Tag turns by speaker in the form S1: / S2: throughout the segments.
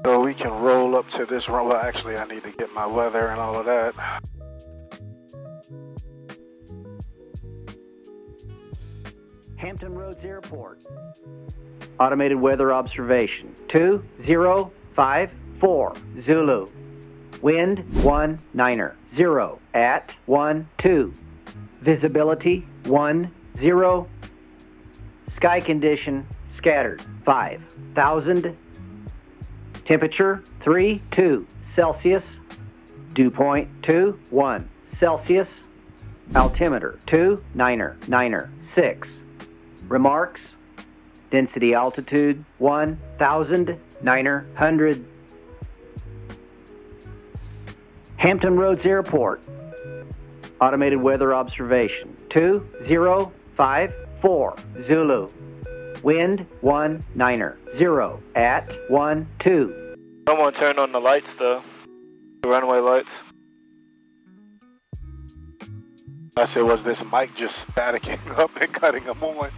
S1: So we can roll up to this run. Well, actually, I need to get my weather and all of that.
S2: Hampton Roads Airport. Automated weather observation. 2054 Zulu. Wind 19er. 0 at 12. Visibility 10. Sky condition scattered 5,000. Temperature 32 Celsius. Dew point 21 Celsius. Altimeter 29er 6. Density altitude 1,900. Hampton Roads Airport. Automated weather observation. 2054 Zulu. Wind 19er. 0 at 12.
S3: Someone turned on the lights though. The runway lights.
S1: I said, was this mic just staticking up and cutting them on?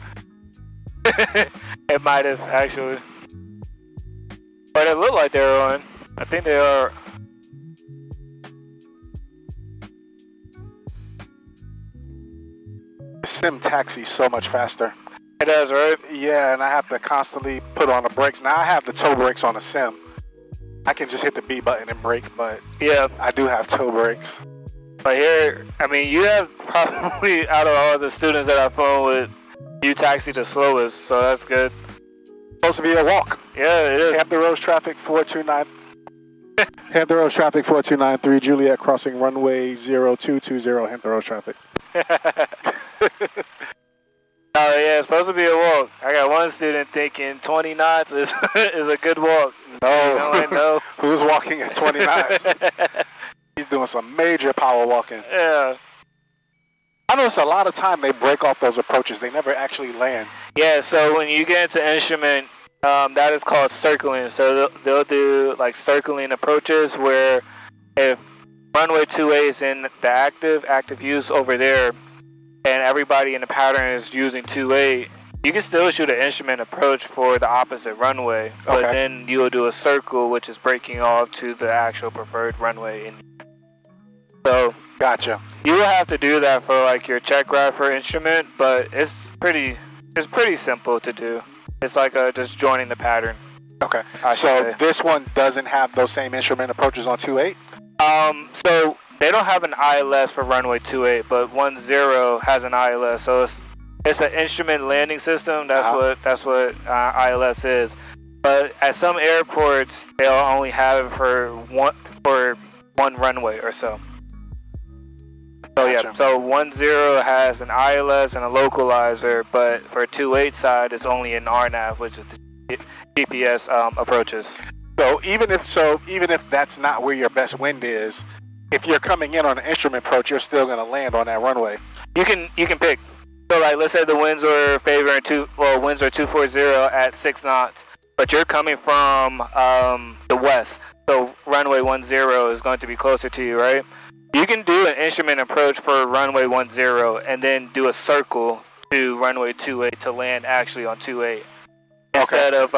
S3: It might have actually. But it looked like they were on. I think they are.
S1: Sim taxis so much faster.
S3: It does, right?
S1: Yeah, and I have to constantly put on the brakes. Now I have the toe brakes on the sim. I can just hit the B button and brake, but
S3: yeah,
S1: I do have toe brakes.
S3: But here, I mean, you have probably out of all the students that I've flown with, you taxi the slowest, so that's good.
S1: Supposed to be a walk.
S3: Yeah, it is.
S1: Hampton Roads traffic 429. Hampton Roads traffic 4293 Juliet crossing runway 0220 Hampton Roads traffic.
S3: Oh yeah, it's supposed to be a walk. I got one student thinking 20 knots is a good walk.
S1: No, who's walking at 20 knots? He's doing some major power walking.
S3: Yeah.
S1: I notice a lot of time they break off those approaches. They never actually land.
S3: Yeah, so when you get into instrument, that is called circling. So they'll do like circling approaches where if runway 28 is in the active use over there, and everybody in the pattern is using 28, you can still shoot an instrument approach for the opposite runway, but then you'll do a circle, which is breaking off to the actual preferred runway. So,
S1: gotcha.
S3: You will have to do that for like your check ride for instrument, but it's pretty simple to do. It's like just joining the pattern.
S1: Okay. So this one doesn't have those same instrument approaches on 28?
S3: So they don't have an ILS for runway 28, but 10 has an ILS. So it's an instrument landing system. That's what ILS is. But at some airports, they'll only have it for one runway or so. So yeah, so 10 has an ILS and a localizer, but for 28 side, it's only an RNAV, which is the GPS approaches.
S1: So even if that's not where your best wind is, if you're coming in on an instrument approach, you're still going to land on that runway.
S3: You can pick. So like, let's say the winds are favoring winds are 240 at 6 knots, but you're coming from the west, so runway 10 is going to be closer to you, right? You can do an instrument approach for runway 10 and then do a circle to runway 28 to land actually on 28 instead of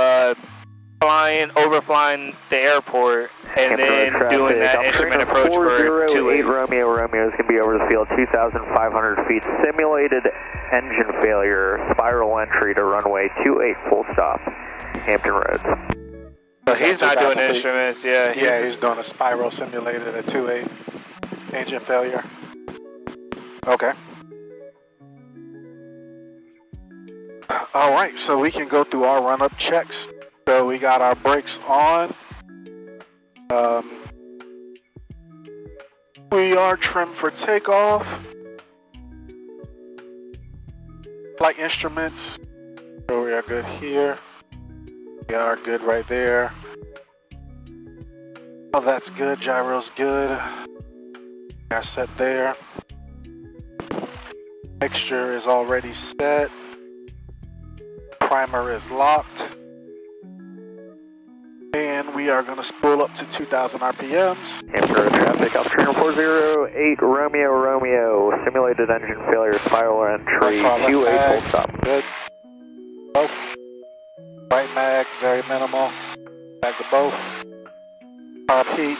S3: overflying the airport and then doing that instrument approach for 28.
S4: Romeo is going to be over the field 2,500 feet. Simulated engine failure, spiral entry to runway 28 full stop, Hampton Roads.
S3: So he's not doing instruments, yeah.
S1: He's doing a spiral simulated at 28. Engine failure. Okay. All right, so we can go through our run-up checks. So we got our brakes on. We are trimmed for takeoff. Flight instruments. So we are good here. We are good right there. Oh, that's good. Gyro's good. We are set there. Mixture is already set. Primer is locked. And we are going to spool up to 2,000 RPMs.
S4: Hampton Roads traffic, Alpha 408 Romeo, simulated engine failure, spiral entry, 28 full stop.
S1: Good. Both. Right mag, very minimal. Back to both. RP.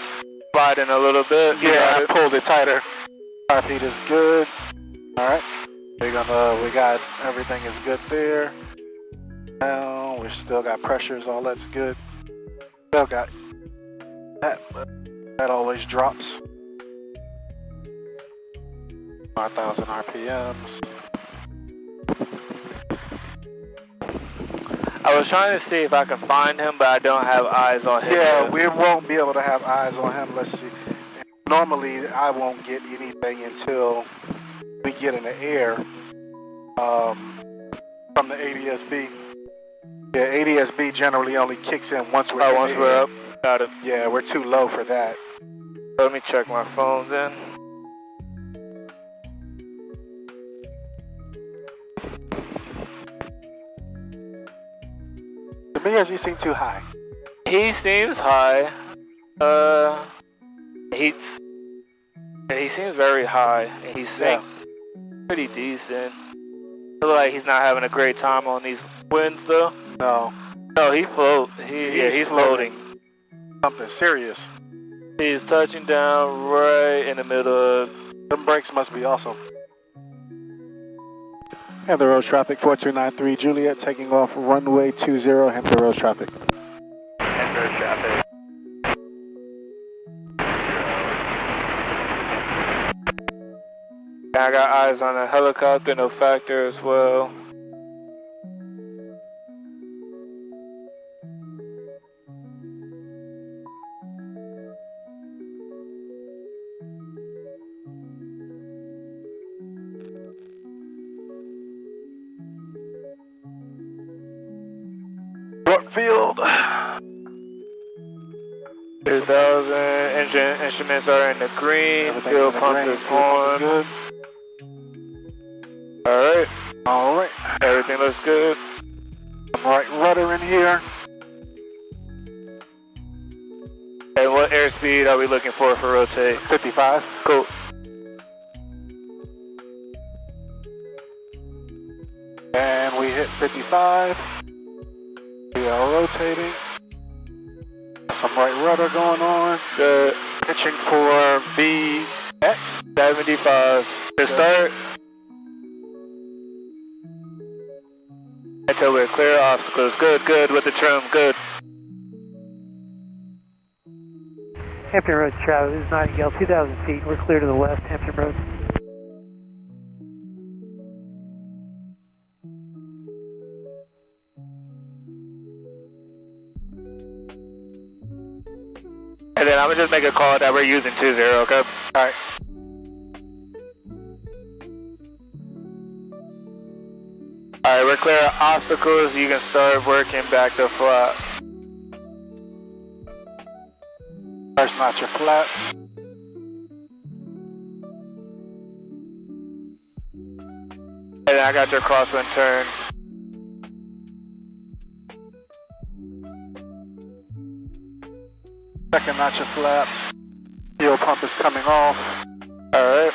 S3: Sliding a little bit. You
S1: Yeah,
S3: got
S1: I
S3: it.
S1: pulled it tighter. RP is good. All right. We got everything is good there. Now we still got pressures. All that's good. Still got that. But that always drops. 5,000 RPMs.
S3: I was trying to see if I can find him, but I don't have eyes on him.
S1: Yeah,
S3: yet.
S1: we won't be able to have eyes on him. Let's see. Normally, I won't get anything until we get in the air from the ADSB. Yeah, ADSB generally only kicks in once we're
S3: once we're up. Got it.
S1: Yeah, we're too low for that.
S3: Let me check my phone then.
S1: To me, does he seem too high?
S3: He seems high. He seems very high, and he's pretty decent. I feel like he's not having a great time on these winds, though.
S1: No,
S3: he float. He's floating.
S1: Something serious.
S3: He's touching down right in the middle of.
S1: Them brakes must be awesome. Hampton Roads traffic 4293 Juliet taking off runway 20 Hampton Roads traffic.
S4: Hampton Roads traffic.
S3: I got eyes on a helicopter, no factor as well.
S1: Field.
S3: 2000 engine instruments are in the green. Fuel pump is on.
S1: Good.
S3: Alright.
S1: Alright.
S3: Everything looks good.
S1: Right rudder in here.
S3: And what airspeed are we looking for rotate?
S1: 55.
S3: Cool.
S1: And we hit 55. We are rotating. Some right rudder going on.
S3: Good.
S1: Pitching for VX.
S3: 75. To start. Until we're clear of obstacles. Good with the trim. Good.
S5: Hampton Roads traffic, this is Nightingale, 2,000 feet. We're clear to the west, Hampton Roads.
S3: And then I'm gonna just make a call that we're using 20, okay?
S1: Alright.
S3: Alright, we're clear of obstacles. You can start working back the flaps.
S1: First notch your flaps.
S3: And then I got your crosswind turn.
S1: Second notch of flaps. Fuel pump is coming off.
S3: Alright.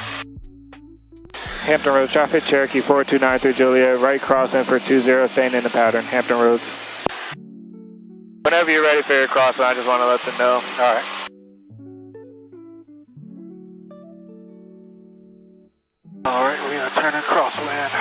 S3: Hampton Roads traffic, Cherokee 4293 Juliet, right crossing for 20, staying in the pattern, Hampton Roads. Whenever you're ready for your crosswind, I just want to let them know.
S1: Alright. Alright, we are turning crosswind.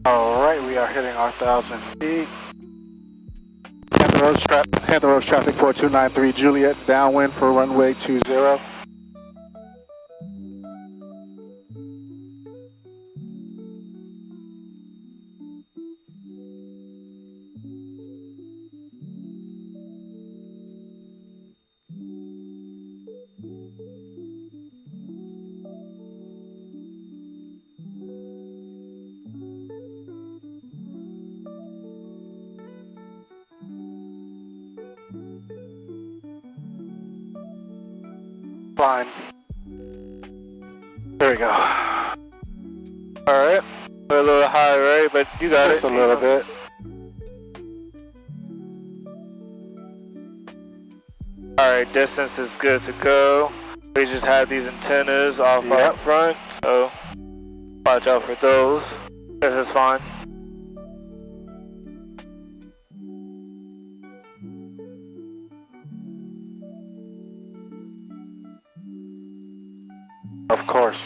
S1: Alright, we are hitting our 1,000 feet. Hampton Roads traffic 4293 Juliet, downwind for runway 20. fine. There we go.
S3: Alright. We're a little high, right? But you got
S1: Just
S3: it.
S1: a little bit.
S3: Alright, distance is good to go. We just had these antennas off our front, so watch out for those. This is fine.
S1: Of course.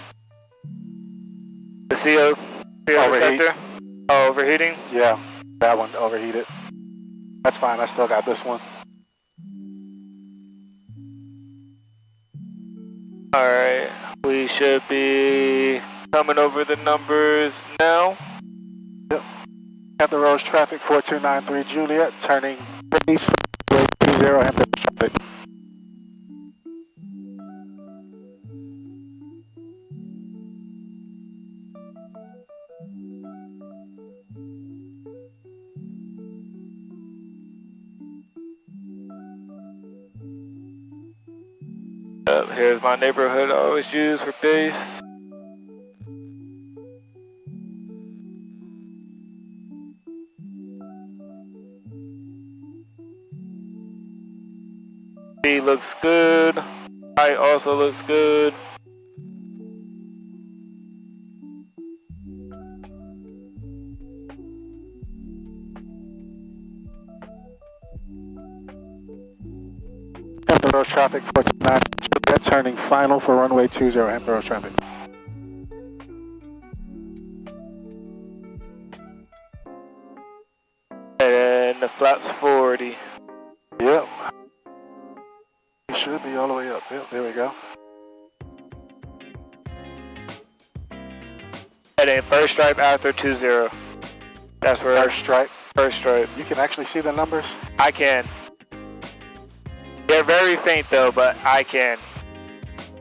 S3: The CO detector? Oh, overheating?
S1: Yeah, that one overheated. That's fine, I still got this one.
S3: Alright, we should be coming over the numbers now.
S1: Yep. Hampton Roads traffic 4293 Juliet, turning base 20 Hampton traffic.
S3: Here's my neighborhood I always use for base. B looks good. Height also looks good.
S1: Hampton Roads traffic 429 Juliet, turning final for runway 20 Hampton Roads traffic.
S3: And the flaps 40.
S1: Yep. You should be all the way up. Yep, there we go.
S3: And then first stripe after 20. That's where
S1: First stripe.
S3: First stripe.
S1: You can actually see the numbers?
S3: I can. They're very faint though, but I can.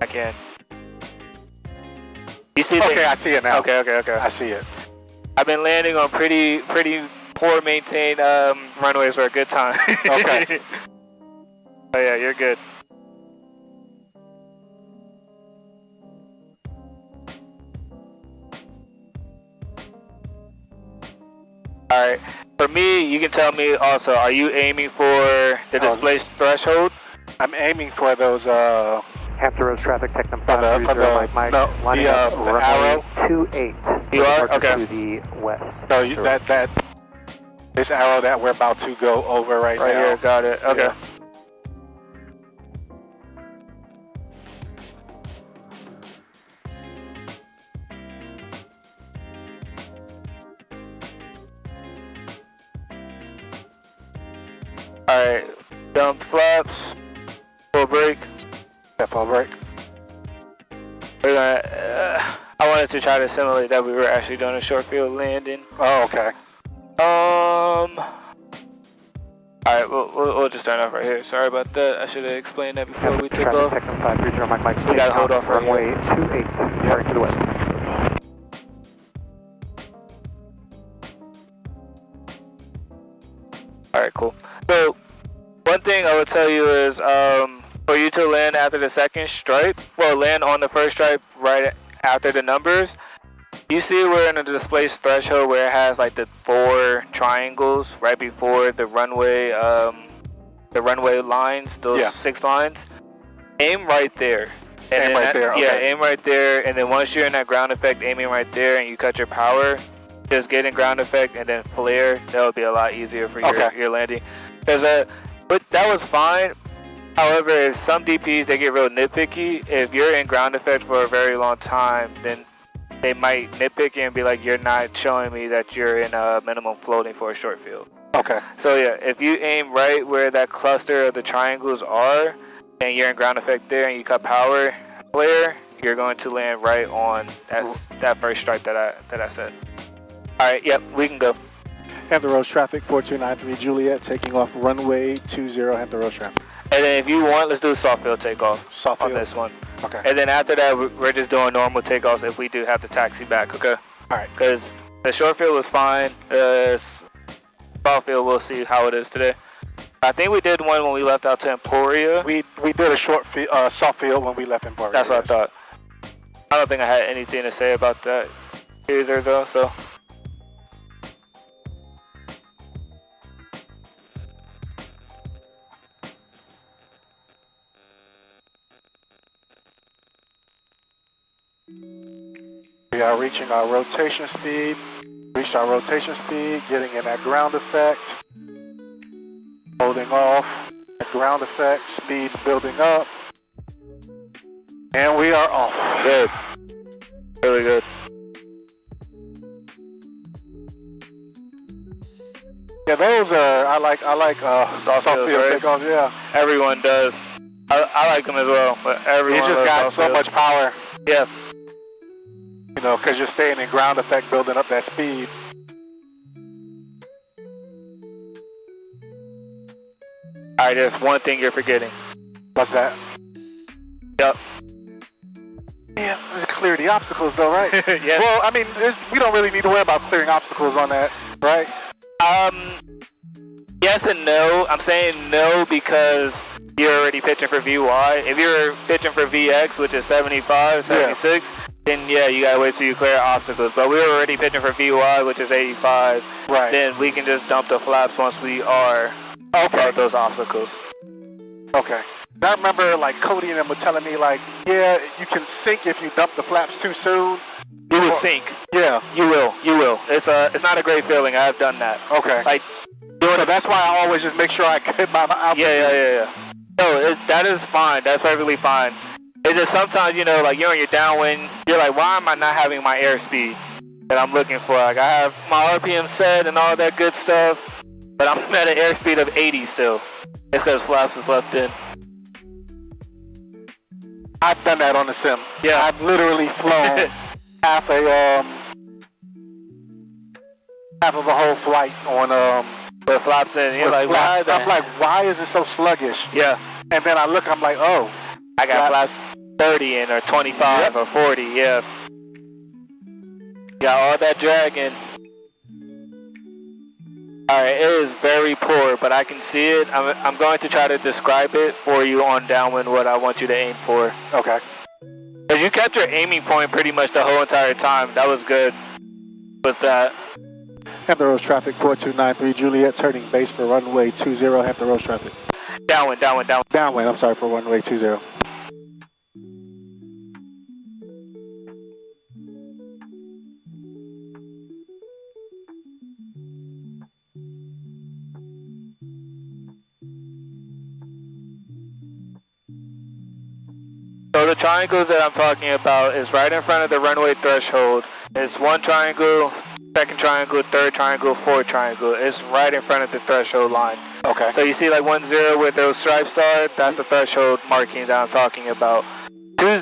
S3: I can. You see?
S1: Okay, I see it now.
S3: Okay.
S1: I see it.
S3: I've been landing on pretty poor maintained runways for a good time.
S1: Okay.
S3: Oh yeah, you're good. Alright, for me, you can tell me also, are you aiming for the display threshold?
S1: I'm aiming for those,
S5: Hampton Roads traffic, Tectum
S1: For the-
S5: 530, Mike,
S1: no,
S5: lining
S1: the,
S5: up
S1: the
S5: runway
S1: arrow?
S5: 28.
S3: You are?
S5: Departure
S3: Okay.
S5: To the west.
S1: so you, this arrow that we're about to go over right now.
S3: Right here, got it. Okay.
S1: Yeah.
S3: Alright, dump flaps, full brake.
S1: Step on brake.
S3: We're gonna, I wanted to try to simulate that we were actually doing a short field landing.
S1: Oh, okay.
S3: Alright, we'll just turn off right here. Sorry about that. I should have explained that before we took
S5: traffic,
S3: off.
S5: Tectum 530, Mike,
S3: We gotta hold off right
S5: runway
S3: here.
S5: 28, turning to the west.
S3: Alright, cool. So, one thing I would tell you is, for you to land after the second stripe, well, land on the first stripe right after the numbers, you see we're in a display threshold where it has like the 4 triangles right before the runway lines, those 6 lines. Aim right there. And
S1: Aim right there, okay.
S3: Yeah, aim right there, and then once you're in that ground effect, aiming right there, and you cut your power, just get in ground effect and then flare. That would be a lot easier for your landing. Because but that was fine. However, if some DPs, they get real nitpicky. If you're in ground effect for a very long time, then they might nitpick you and be like, you're not showing me that you're in a minimum floating for a short field.
S1: Okay.
S3: So yeah, if you aim right where that cluster of the triangles are, and you're in ground effect there, and you cut power, flare, you're going to land right on that first stripe that I said. All right, yep, we can go.
S1: Hampton Roads traffic 4293 Juliet, taking off runway 20 Hampton Roads traffic.
S3: And then if you want, let's do a soft field takeoff
S1: Soft
S3: on
S1: field?
S3: this one.
S1: Okay.
S3: And then after that, we're just doing normal takeoffs if we do have to taxi back, okay?
S1: All right.
S3: Because the short field was fine. Soft field, we'll see how it is today. I think we did one when we left out to Emporia.
S1: We did a soft field when we left Emporia.
S3: That's what I thought. I don't think I had anything to say about that either, though. So.
S1: We are reaching our rotation speed. Reached our rotation speed, getting in that ground effect. Holding off. That ground effect, speed's building up. And we are off.
S3: Good. Really good.
S1: Yeah, those are, I like soft field
S3: right?
S1: takeoffs, yeah.
S3: Everyone does. I like them as well, but everyone
S1: You just got so
S3: field.
S1: much power.
S3: Yeah.
S1: You know, because you're staying in ground effect, building up that speed.
S3: Alright, there's one thing you're forgetting.
S1: What's that?
S3: Yep.
S1: Yeah, clear the obstacles though, right?
S3: Yeah.
S1: Well, I mean, we don't really need to worry about clearing obstacles on that, right?
S3: Yes and no. I'm saying no because you're already pitching for VY. If you're pitching for VX, which is 75, 76, then yeah, you gotta wait till you clear obstacles. But we're already pitching for VY, which is 85.
S1: Right.
S3: Then we can just dump the flaps once we are above those obstacles.
S1: Okay. I remember like Cody and them were telling me like, yeah, you can sink if you dump the flaps too soon.
S3: You will sink.
S1: Yeah.
S3: You will. You will. It's not a great feeling. I've done that.
S1: Okay.
S3: Like,
S1: so that's why I always just make sure I hit my altitude.
S3: Yeah. No, that is fine. That's perfectly fine. It's just sometimes, you know, like you're on your downwind, you're like, why am I not having my airspeed that I'm looking for? Like I have my RPM set and all that good stuff, but I'm at an airspeed of 80 still. It's because flaps is left in.
S1: I've done that on the sim.
S3: Yeah.
S1: I've literally flown half of a whole flight on
S3: With flaps in. You're like, why?
S1: I'm like, why is it so sluggish?
S3: Yeah.
S1: And then I look, I'm like, oh,
S3: I got flaps 30 in or 25 or 40. Yeah. Got all that dragging. Alright, it is very poor, but I can see it. I'm going to try to describe it for you on downwind what I want you to aim for.
S1: Okay.
S3: Because you kept your aiming point pretty much the whole entire time. That was good with that.
S1: Hampton Roads traffic 4293 Juliet, turning base for runway 20, Hampton Roads traffic.
S3: Downwind.
S1: Downwind, I'm sorry, for runway 20.
S3: So the triangles that I'm talking about is right in front of the runway threshold. It's one triangle, second triangle, third triangle, fourth triangle. It's right in front of the threshold line.
S1: Okay.
S3: So you see like 10 where those stripes are, that's the threshold marking that I'm talking about. 20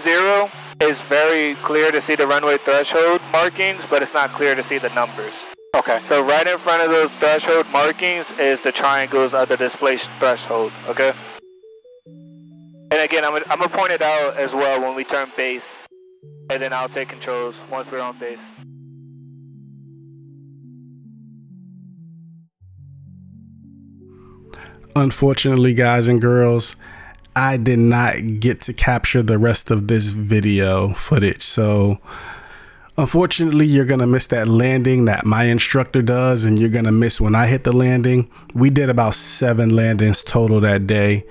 S3: is very clear to see the runway threshold markings, but it's not clear to see the numbers.
S1: Okay.
S3: So right in front of those threshold markings is the triangles of the displaced threshold, okay? And again, I'm gonna point it out as well when we turn base, and then I'll take controls once we're on base.
S6: Unfortunately, guys and girls, I did not get to capture the rest of this video footage. So unfortunately, you're going to miss that landing that my instructor does, and you're going to miss when I hit the landing. We did about 7 landings total that day.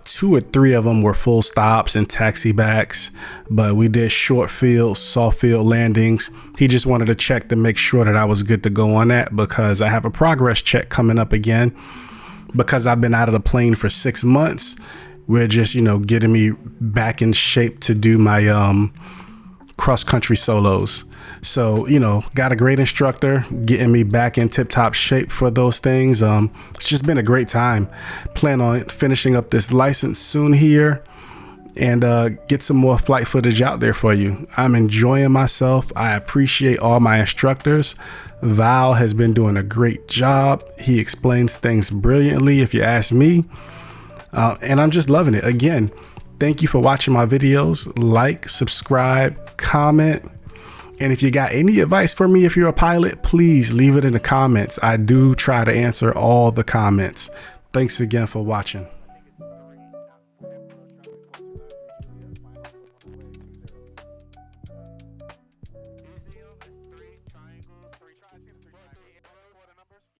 S6: 2 or 3 of them were full stops and taxi backs, but we did short field, soft field landings. He just wanted to check to make sure that I was good to go on that, because I have a progress check coming up again. Because I've been out of the plane for 6 months, we're just, getting me back in shape to do my cross country solos. So, got a great instructor getting me back in tip top shape for those things. It's just been a great time. Plan on finishing up this license soon here and get some more flight footage out there for you. I'm enjoying myself. I appreciate all my instructors. Val has been doing a great job. He explains things brilliantly, if you ask me. And I'm just loving it. Again, thank you for watching my videos. Like, subscribe, comment. And if you got any advice for me, if you're a pilot, please leave it in the comments. I do try to answer all the comments. Thanks again for watching.